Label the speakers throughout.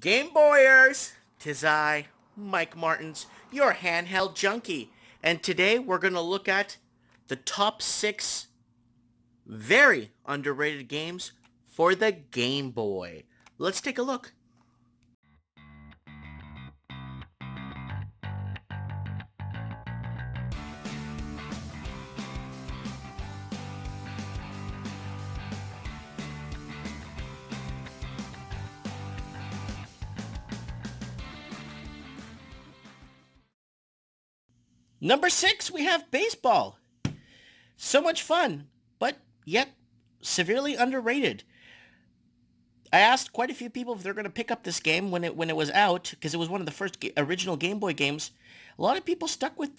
Speaker 1: Game Boyers! 'Tis I, Mike Martins, your handheld junkie. And today we're going to look at the top 6 very underrated games for the Game Boy. Let's take a look. Number 6, we have baseball. So much fun, but yet severely underrated. I asked quite a few people if they're going to pick up this game when it was out because it was one of the first original Game Boy games. A lot of people stuck with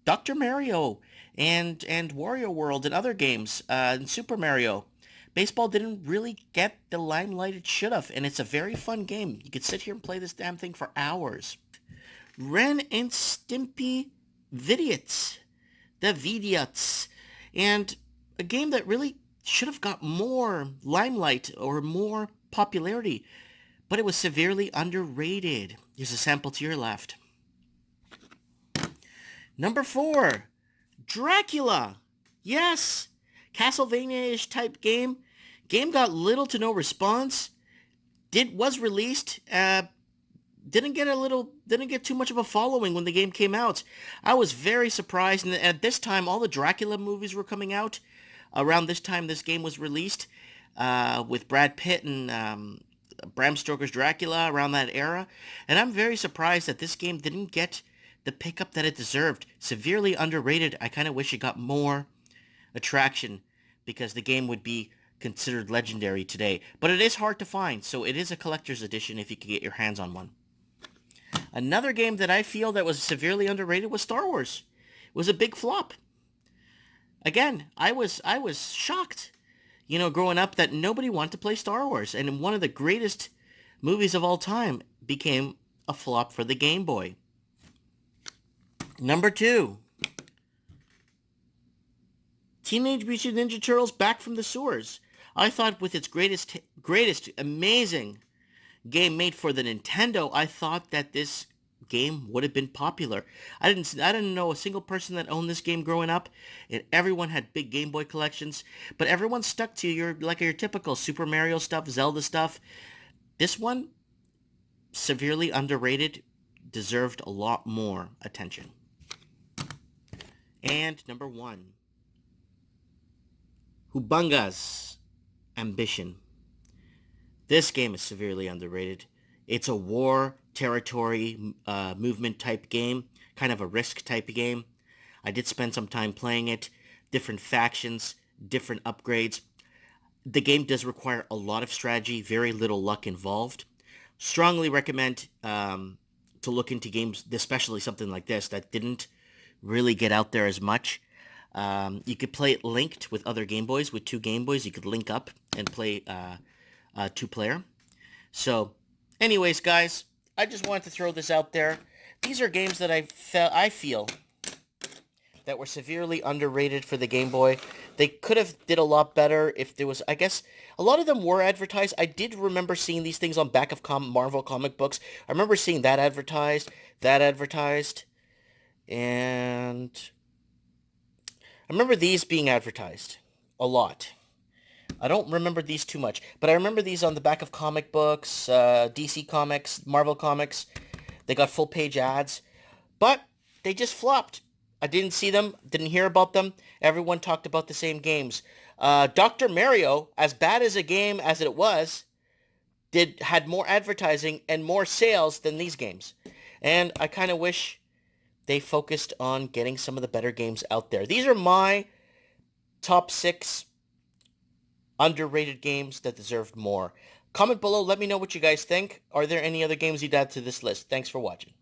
Speaker 1: Dr. Mario and Wario World and other games and Super Mario. Baseball didn't really get the limelight it should have, and it's a very fun game. You could sit here and play this damn thing for hours. Ren and Stimpy Vidiots, the Vidiots, and a game that really should have got more limelight or more popularity, but it was severely underrated. Here's a sample to your left. Number 4, Dracula. Yes, Castlevania-ish type game. Game got little to no response. Was released. Didn't get too much of a following when the game came out. I was very surprised, and at this time, all the Dracula movies were coming out. Around this time, this game was released with Brad Pitt and Bram Stoker's Dracula around that era, and I'm very surprised that this game didn't get the pickup that it deserved. Severely underrated. I kind of wish it got more attraction because the game would be considered legendary today. But it is hard to find, so it is a collector's edition if you can get your hands on one. Another game that I feel that was severely underrated was Star Wars. It was a big flop. Again, I was shocked, growing up that nobody wanted to play Star Wars, and one of the greatest movies of all time became a flop for the Game Boy. Number 2, Teenage Mutant Ninja Turtles Back from the Sewers. I thought with its greatest, amazing game made for the Nintendo, I thought that this game would have been popular. I didn't know a single person that owned this game growing up, and everyone had big Game Boy collections, but everyone stuck to your typical Super Mario stuff, Zelda stuff. This one, severely underrated, deserved a lot more attention. And number 1, Hubunga's Ambition. This game is severely underrated. It's a war territory movement type game, kind of a risk type game. I did spend some time playing it, different factions, different upgrades. The game does require a lot of strategy, very little luck involved. Strongly recommend to look into games, especially something like this that didn't really get out there as much. You could play it linked with other Game Boys. With 2 Game Boys, you could link up and play 2-player. So, anyways, guys, I just wanted to throw this out there. These are games that I feel that were severely underrated for the Game Boy. They could have did a lot better if there was, I guess, a lot of them were advertised. I did remember seeing these things on back of Marvel comic books. I remember seeing that advertised, and I remember these being advertised a lot. I don't remember these too much, but I remember these on the back of comic books, DC Comics, Marvel Comics. They got full-page ads, but they just flopped. I didn't see them, didn't hear about them. Everyone talked about the same games. Dr. Mario, as bad as a game as it was, had more advertising and more sales than these games. And I kind of wish they focused on getting some of the better games out there. These are my top 6 underrated games that deserved more. Comment below, let me know what you guys think. Are there any other games you'd add to this list? Thanks for watching.